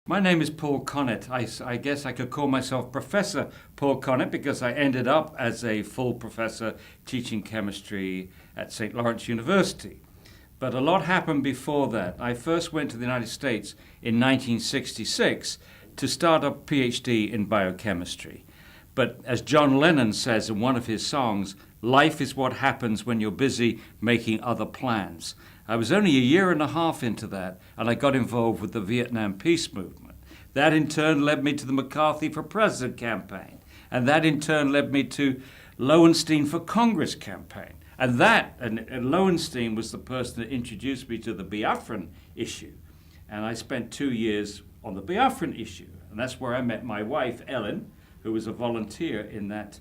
My name is Paul Connet. I guess I could call myself Professor Paul Connet because I ended up as a full professor teaching chemistry at St. Lawrence University. But a lot happened before that. I first went to the United States in 1966 to start a PhD in biochemistry. But as John Lennon says in one of his songs, life is what happens when you're busy making other plans. I was only a year and a half into that, and I got involved with the Vietnam peace movement. That in turn led me to the McCarthy for President campaign, and that in turn led me to Lowenstein for Congress campaign. And Lowenstein was the person that introduced me to the Biafran issue. And I spent 2 years on the Biafran issue, and that's where I met my wife, Ellen, who was a volunteer in that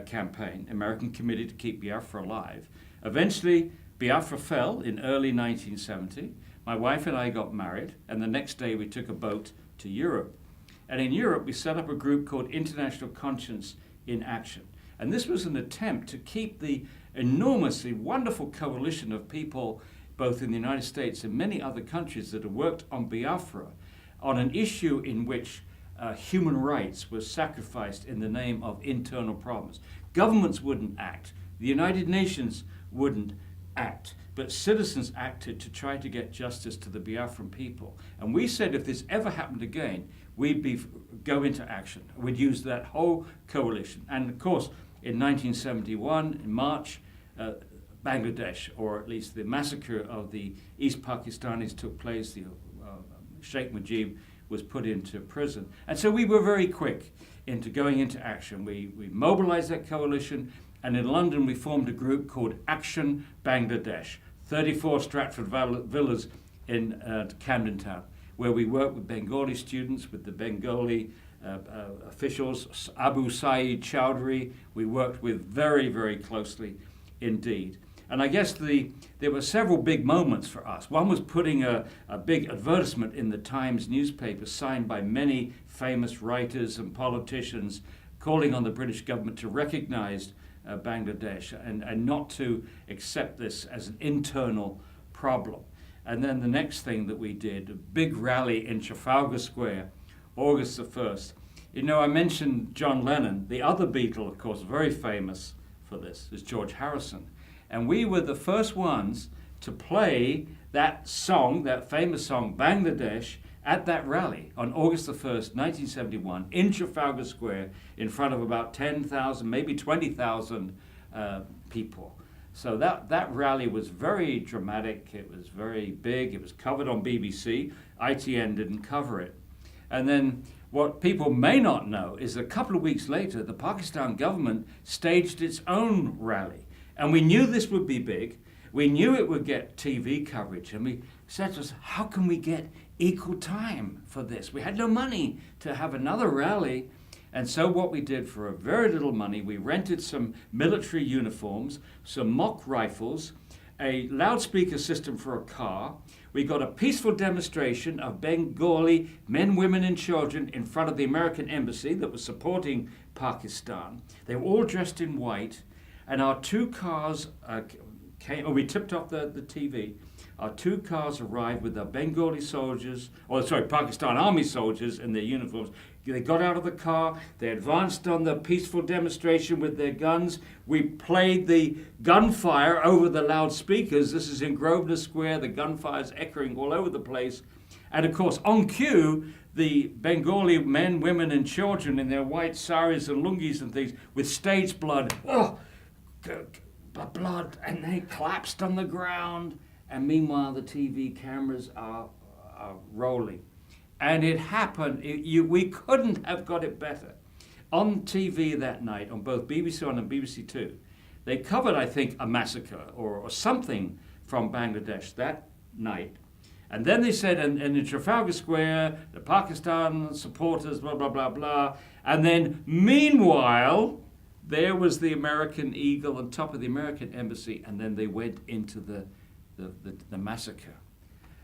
campaign, American Committee to Keep Biafra Alive. Eventually, Biafra fell in early 1970. My wife and I got married, and the next day we took a boat to Europe. And in Europe, we set up a group called International Conscience in Action. And this was an attempt to keep the enormously wonderful coalition of people, both in the United States and many other countries, that have worked on Biafra, on an issue in which human rights were sacrificed in the name of internal problems. Governments wouldn't act. The United Nations wouldn't act, but citizens acted to try to get justice to the Biafran people. And we said if this ever happened again, we'd go into action. We'd use that whole coalition. And of course, in 1971, in March, Bangladesh, or at least the massacre of the East Pakistanis took place. The Sheikh Mujib was put into prison. And so we were very quick into going into action. We mobilized that coalition. And in London, we formed a group called Action Bangladesh, 34 Stratford villas in Camden Town, where we worked with Bengali students, with the Bengali officials, Abu Saeed Chowdhury. We worked with very, very closely indeed. And I guess there were several big moments for us. One was putting a big advertisement in the Times newspaper, signed by many famous writers and politicians, calling on the British government to recognize Bangladesh and not to accept this as an internal problem. And then the next thing that we did, a big rally in Trafalgar Square, August the 1st. You know, I mentioned John Lennon. The other Beatle, of course, very famous for this, is George Harrison. And we were the first ones to play that song, that famous song, Bangladesh, at that rally on August the 1st, 1971, in Trafalgar Square, in front of about 10,000, maybe 20,000 people. So that rally was very dramatic. It was very big. It was covered on BBC. ITN didn't cover it. And then what people may not know is that a couple of weeks later, the Pakistan government staged its own rally. And we knew this would be big. We knew it would get TV coverage. And we said to us, how can we get equal time for this? We had no money to have another rally. And so what we did, for a very little money, we rented some military uniforms, some mock rifles, a loudspeaker system for a car. We got a peaceful demonstration of Bengali men, women, and children in front of the American embassy that was supporting Pakistan. They were all dressed in white, and our two cars we tipped off the TV. Our two cars arrived with our Bengali soldiers, Pakistan Army soldiers in their uniforms. They got out of the car, they advanced on the peaceful demonstration with their guns. We played the gunfire over the loudspeakers. This is in Grosvenor Square, the gunfire's echoing all over the place. And of course, on cue, the Bengali men, women, and children in their white saris and lungis and things with stage blood. Blood, and they collapsed on the ground. And meanwhile, the TV cameras are rolling. And it happened. We couldn't have got it better. On TV that night, on both BBC One and BBC Two, they covered, I think, a massacre or something from Bangladesh that night. And then they said, and in Trafalgar Square, the Pakistan supporters, blah, blah, blah, blah. And then, meanwhile, there was the American eagle on top of the American embassy, and then they went into the massacre.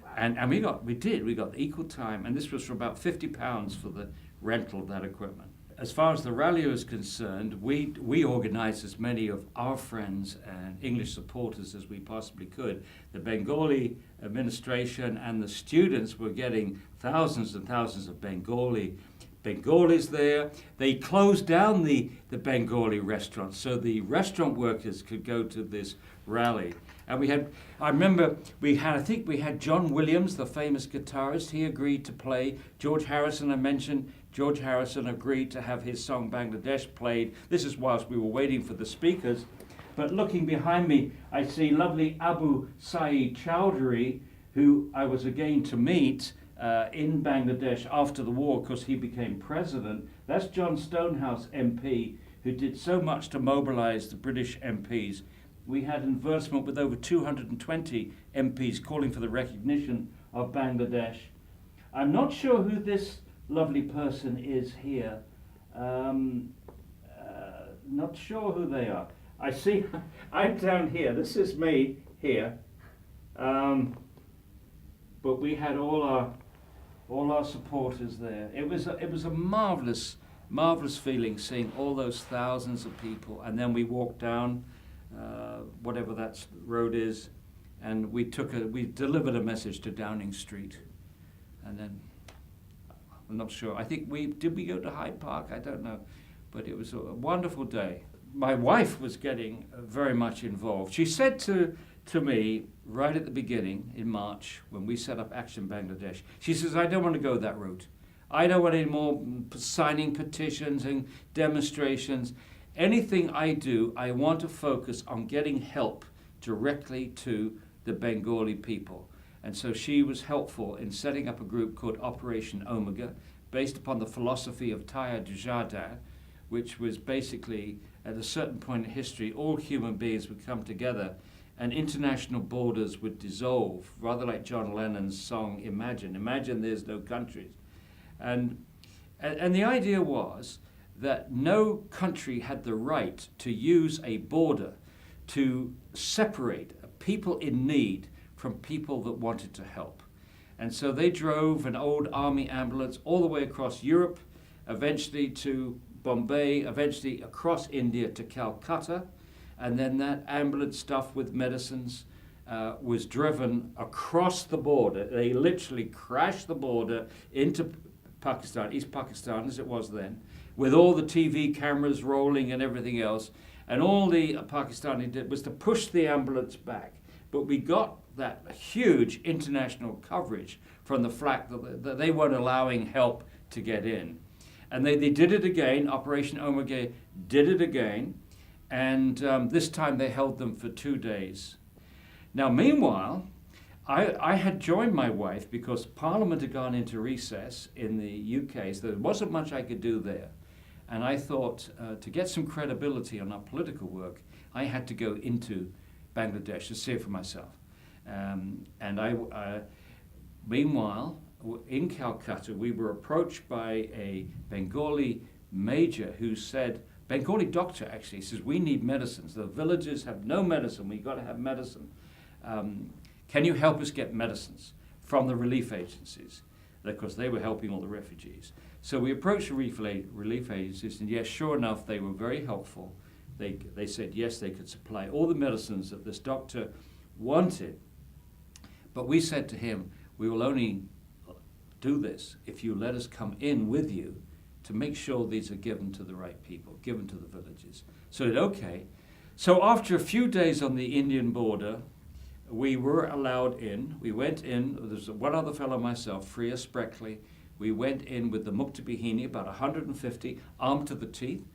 Wow. And we got the equal time, and this was for about £50 for the rental of that equipment. As far as the rally was concerned, we organized as many of our friends and English supporters as we possibly could. The Bengali administration and the students were getting thousands and thousands of Bengalis there. They closed down the Bengali restaurants so the restaurant workers could go to this rally. And I remember I think we had John Williams, the famous guitarist. He agreed to play. George Harrison, I mentioned, George Harrison agreed to have his song Bangladesh played. This is whilst we were waiting for the speakers. But looking behind me, I see lovely Abu Saeed Chowdhury, who I was again to meet in Bangladesh after the war because he became president. That's John Stonehouse MP, who did so much to mobilize the British MPs. We had advertisement with over 220 MPs calling for the recognition of Bangladesh. I'm not sure who this lovely person is here. Not sure who they are. I see, I'm down here. This is me here. But we had all our supporters there. It was a marvelous feeling seeing all those thousands of people. And then we walked down whatever that road is, and we delivered a message to Downing Street, and then I'm not sure. I think we go to Hyde Park? I don't know, but it was a wonderful day. My wife was getting very much involved. She said to me right at the beginning in March when we set up Action Bangladesh, she says, "I don't want to go that route. I don't want any more signing petitions and demonstrations. Anything I do, I want to focus on getting help directly to the Bengali people." And so she was helpful in setting up a group called Operation Omega, based upon the philosophy of Taya Dujardin, which was basically, at a certain point in history, all human beings would come together and international borders would dissolve, rather like John Lennon's song Imagine there's no countries. And the idea was that no country had the right to use a border to separate people in need from people that wanted to help. And so they drove an old army ambulance all the way across Europe, eventually to Bombay, eventually across India to Calcutta, and then that ambulance stuffed with medicines was driven across the border. They literally crashed the border into Pakistan, East Pakistan as it was then, with all the TV cameras rolling and everything else. And all the Pakistani did was to push the ambulance back. But we got that huge international coverage from the fact that they weren't allowing help to get in. And they did it again. Operation Omega did it again. And this time they held them for 2 days. Now, meanwhile, I had joined my wife because Parliament had gone into recess in the UK, so there wasn't much I could do there. And I thought to get some credibility on our political work, I had to go into Bangladesh to see it for myself. Meanwhile, in Calcutta, we were approached by a Bengali major who said, Bengali doctor actually says, "We need medicines. The villagers have no medicine. We've got to have medicine. Can you help us get medicines from the relief agencies?" Because they were helping all the refugees. So we approached the relief agencies, and yes, sure enough, they were very helpful. They said yes, they could supply all the medicines that this doctor wanted. But we said to him, "We will only do this if you let us come in with you to make sure these are given to the right people, given to the villages." So okay. So after a few days on the Indian border, we were allowed in. We went in, there's one other fellow, myself, Freya Spreckley. We went in with the Muktabihini, about 150, armed to the teeth.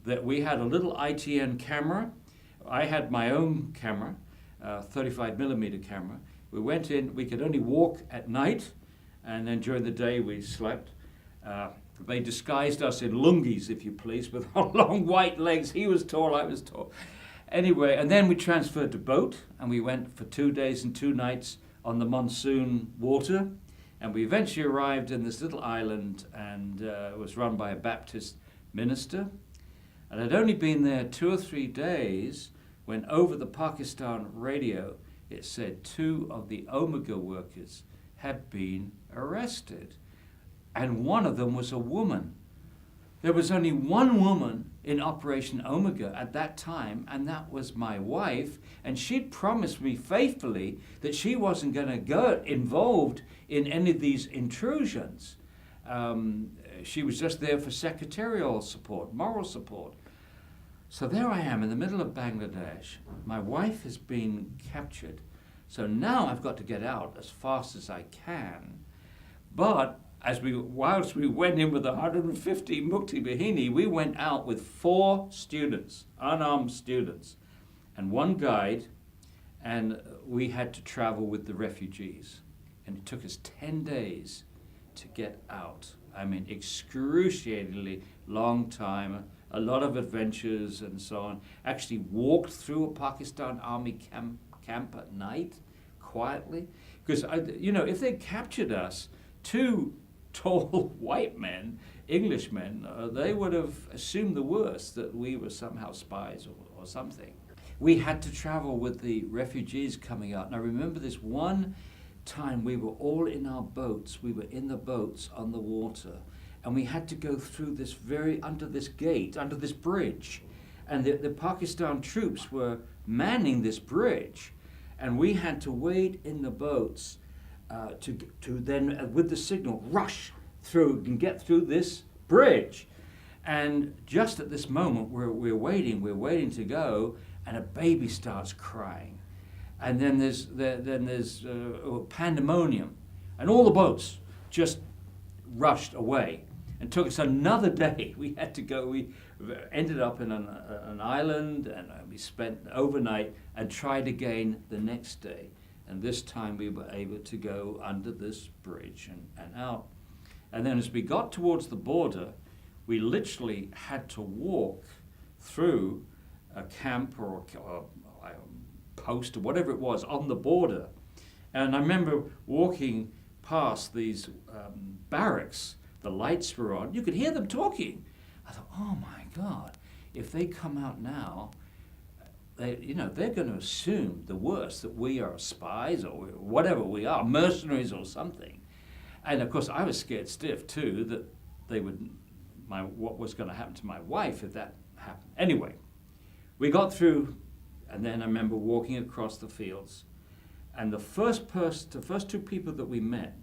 That we had a little ITN camera. I had my own camera, 35 millimeter camera. We went in, we could only walk at night, and then during the day we slept. They disguised us in lungis, if you please, with long white legs. He was tall, I was tall. Anyway, and then we transferred to boat, and we went for 2 days and 2 nights on the monsoon water. And we eventually arrived in this little island, and it was run by a Baptist minister. And I'd only been there 2 or 3 days when over the Pakistan radio it said 2 of the Omega workers had been arrested. And one of them was a woman. There was only one woman in Operation Omega at that time, and that was my wife, and she'd promised me faithfully that she wasn't going to get involved in any of these intrusions. She was just there for secretarial support, moral support. So there I am in the middle of Bangladesh. My wife has been captured. So now I've got to get out as fast as I can. But whilst we went in with 150 Mukti Bahini, we went out with 4 students, unarmed students, and 1 guide, and we had to travel with the refugees. And it took us 10 days to get out. I mean, excruciatingly long time, a lot of adventures and so on. Actually walked through a Pakistan army camp at night, quietly. Because, if they captured us, 2 tall white men, Englishmen, they would have assumed the worst, that we were somehow spies or something. We had to travel with the refugees coming out. And I remember this one time we were all in our boats. We were in the boats on the water, and we had to go through this under this gate, under this bridge. And the Pakistan troops were manning this bridge, and we had to wait in the boats to then, with the signal, rush through and get through this bridge. And just at this moment, we're waiting to go, and a baby starts crying. And then there's pandemonium, and all the boats just rushed away. And took us another day. We had to go. We ended up in an island, and we spent overnight and tried again the next day. And this time we were able to go under this bridge and out. And then as we got towards the border, we literally had to walk through a camp or a post or whatever it was on the border. And I remember walking past these barracks. The lights were on. You could hear them talking. I thought, oh my God, if they come out now, they're going to assume the worst, that we are spies or whatever we are, mercenaries or something. And of course, I was scared stiff too that what was going to happen to my wife if that happened. Anyway, we got through, and then I remember walking across the fields, and the first 2 people that we met,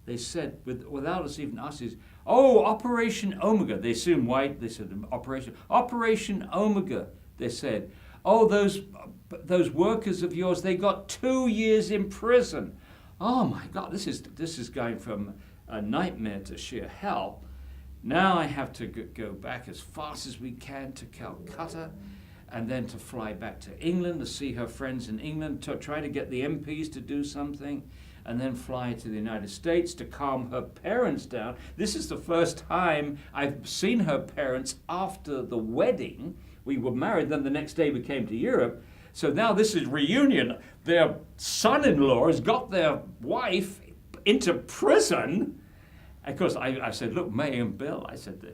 they said, without us even asking, "Oh, Operation Omega." They assumed white. They said, Operation Omega. They said, "Oh, those workers of yours, they got 2 years in prison." Oh my God, this is going from a nightmare to sheer hell. Now I have to go back as fast as we can to Calcutta, and then to fly back to England to see her friends in England, to try to get the MPs to do something, and then fly to the United States to calm her parents down. This is the first time I've seen her parents after the wedding. We were married, then the next day we came to Europe. So now this is reunion. Their son-in-law has got their wife into prison. Of course, I said, "Look, May and Bill," I said,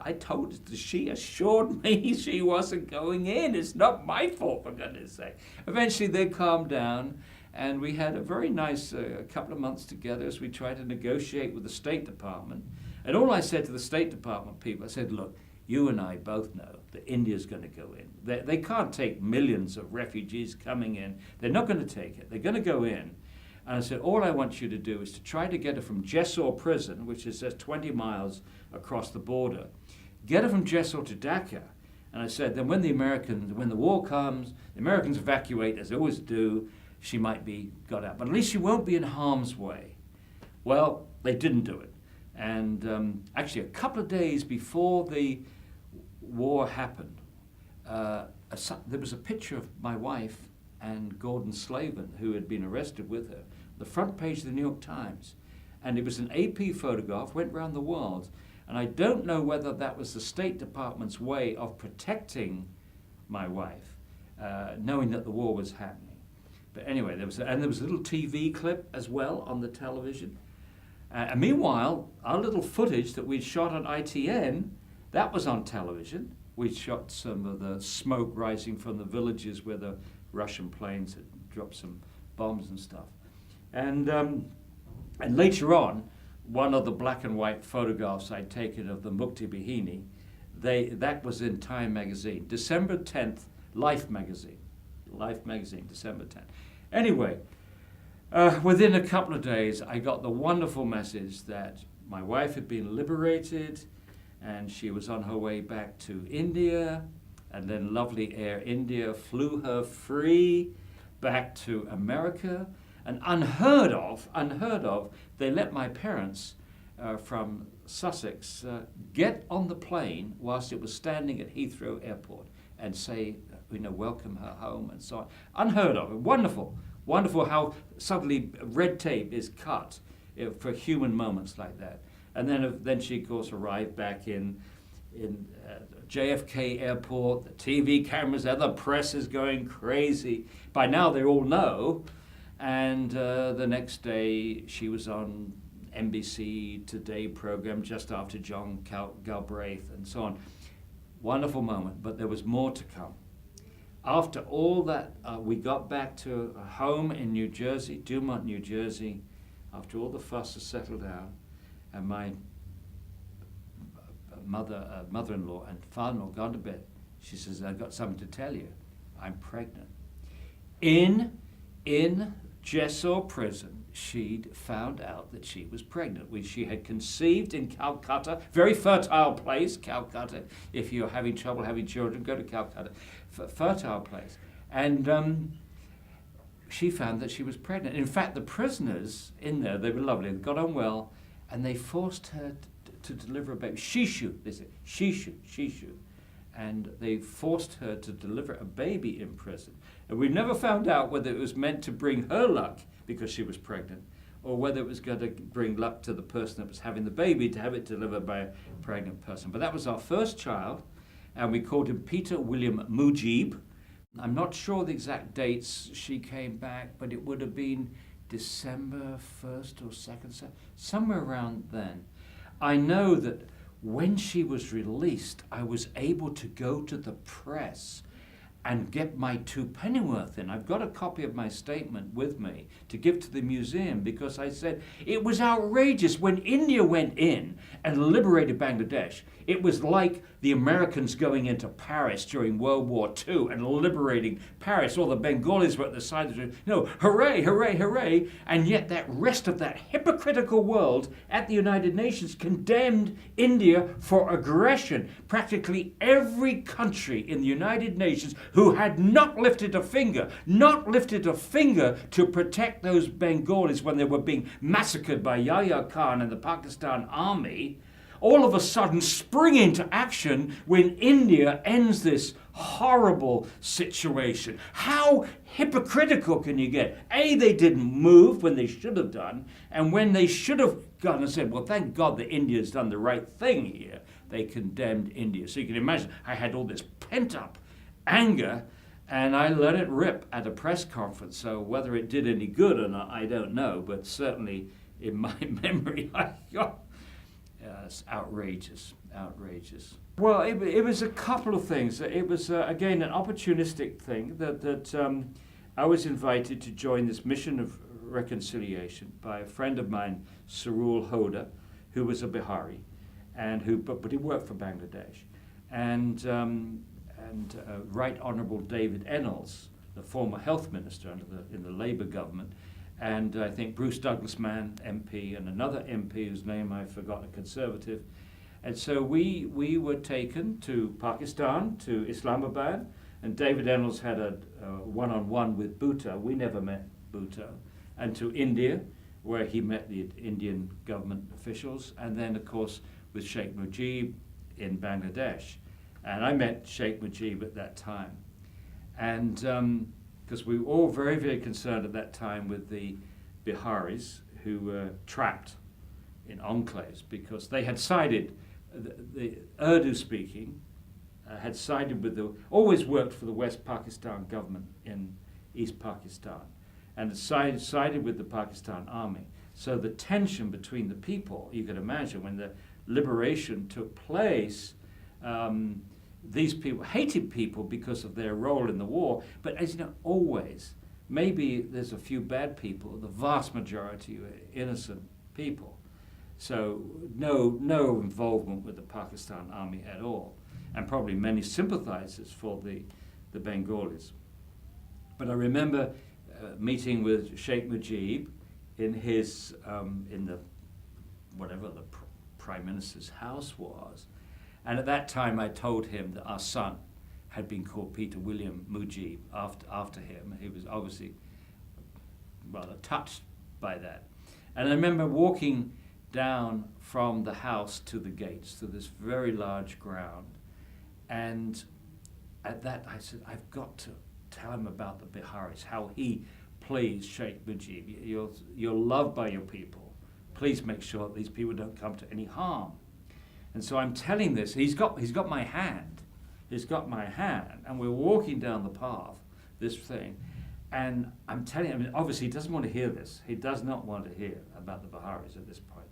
I told her, she assured me she wasn't going in. It's not my fault, for goodness sake. Eventually they calmed down, and we had a very nice couple of months together as we tried to negotiate with the State Department. And all I said to the State Department people, I said, "Look, you and I both know that India's going to go in. They can't take millions of refugees coming in. They're not going to take it. They're going to go in." And I said, "All I want you to do is to try to get her from Jessore prison, which is just 20 miles across the border. Get her from Jessore to Dhaka." And I said, then when the war comes, the Americans evacuate, as they always do, she might be got out. But at least she won't be in harm's way. Well, they didn't do it. And actually, a couple of days before the war happened, there was a picture of my wife and Gordon Slavin, who had been arrested with her, the front page of the New York Times. And it was an AP photograph, went around the world. And I don't know whether that was the State Department's way of protecting my wife, knowing that the war was happening. But anyway, there was a little TV clip as well on the television. And meanwhile, our little footage that we'd shot on ITN, that was on television. We'd shot some of the smoke rising from the villages where the Russian planes had dropped some bombs and stuff. And later on, one of the black and white photographs I'd taken of the Mukti Bahini, that was in Time magazine, December 10th, Life magazine, December 10th. Anyway, within a couple of days, I got the wonderful message that my wife had been liberated, and she was on her way back to India, and then lovely Air India flew her free back to America. And unheard of, they let my parents from Sussex get on the plane whilst it was standing at Heathrow Airport and say, welcome her home and so on. Unheard of. Wonderful. Wonderful how suddenly red tape is cut for human moments like that. And then she, of course, arrived back in JFK Airport. The TV cameras there, the press is going crazy. By now they all know. And the next day she was on NBC Today program just after John Galbraith and so on. Wonderful moment, but there was more to come. After all that, we got back to a home in New Jersey, Dumont, New Jersey, after all the fuss had settled down, and my mother-in-law and father-in-law gone to bed. She says, I've got something to tell you. I'm pregnant. In Jessore prison, she'd found out that she was pregnant. She had conceived in Calcutta, very fertile place, Calcutta. If you're having trouble having children, go to Calcutta. Fertile place. And she found that she was pregnant. In fact, the prisoners in there, they were lovely, they got on well, and they forced her to deliver a baby. Shishu, they said, Shishu. And they forced her to deliver a baby in prison. And we never found out whether it was meant to bring her luck because she was pregnant, or whether it was going to bring luck to the person that was having the baby to have it delivered by a pregnant person. But that was our first child, and we called him Peter William Mujib. I'm not sure the exact dates she came back, but it would have been December 1st or 2nd, somewhere around then. I know that when she was released, I was able to go to the press and get my 2 pennyworth in. I've got a copy of my statement with me to give to the museum, because I said it was outrageous when India went in and liberated Bangladesh. It was like the Americans going into Paris during World War II and liberating Paris. All the Bengalis were at the side of the street. Hooray, hooray, hooray. And yet that rest of that hypocritical world at the United Nations condemned India for aggression. Practically every country in the United Nations who had not lifted a finger to protect those Bengalis when they were being massacred by Yahya Khan and the Pakistan army, all of a sudden spring into action when India ends this horrible situation. How hypocritical can you get? A, they didn't move when they should have done, and when they should have gone and said, well, thank God that India's done the right thing here, they condemned India. So you can imagine, I had all this pent-up anger, and I let it rip at a press conference. So whether it did any good or not, I don't know, but certainly in my memory, I got it's outrageous. Well, it was a couple of things. It was, again, an opportunistic thing that I was invited to join this mission of reconciliation by a friend of mine, Sarul Hoda, who was a Bihari, but he worked for Bangladesh. And Right Honourable David Ennals, the former health minister in the Labour government, and I think Bruce Douglas Mann, MP, and another MP whose name I forgot, a Conservative. And so we were taken to Pakistan, to Islamabad, and David Ennals had a one-on-one with Bhutto. We never met Bhutto. And to India, where he met the Indian government officials, and then, of course, with Sheikh Mujib in Bangladesh. And I met Sheikh Mujib at that time. And because we were all very, very concerned at that time with the Biharis who were trapped in enclaves, because they had sided, the Urdu-speaking had sided always worked for the West Pakistan government in East Pakistan, and had sided with the Pakistan army. So the tension between the people, you can imagine, when the liberation took place, these people hated people because of their role in the war, but as you know, always, maybe there's a few bad people, the vast majority were innocent people. So no involvement with the Pakistan army at all. and probably many sympathizers for the Bengalis. But I remember meeting with Sheikh Mujib in his, in the, whatever the Prime Minister's house was. And at that time I told him that our son had been called Peter William Mujib after him. He was obviously rather touched by that. And I remember walking down from the house to the gates, to this very large ground. And at that I said, I've got to tell him about the Biharis, how he pleased Sheikh Mujib. You're loved by your people. Please make sure that these people don't come to any harm. And so I'm telling this, he's got my hand. He's got my hand, and we're walking down the path, this thing, and I'm telling him, obviously he doesn't want to hear this. He does not want to hear about the Biharis at this point.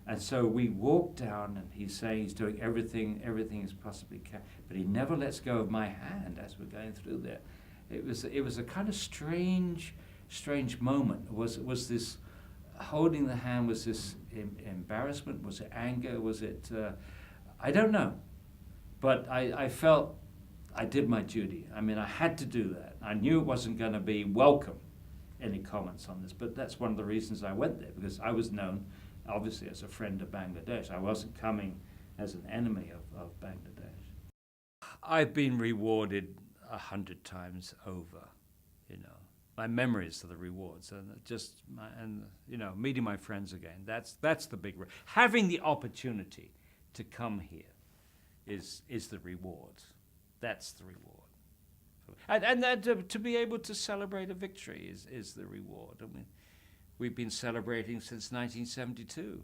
And so we walk down, and he's saying he's doing everything is possibly can, but he never lets go of my hand as we're going through there. It was a kind of strange moment. It was this holding the hand, was this embarrassment, was it anger, was it, I don't know. But I felt I did my duty. I mean, I had to do that. I knew it wasn't going to be welcome, any comments on this, but that's one of the reasons I went there, because I was known, obviously, as a friend of Bangladesh. I wasn't coming as an enemy of Bangladesh. I've been rewarded 100 times over, you know. My memories of the rewards, and meeting my friends again. That's the big having the opportunity to come here is the reward. That's the reward. And to be able to celebrate a victory is the reward. I mean, we've been celebrating since 1972.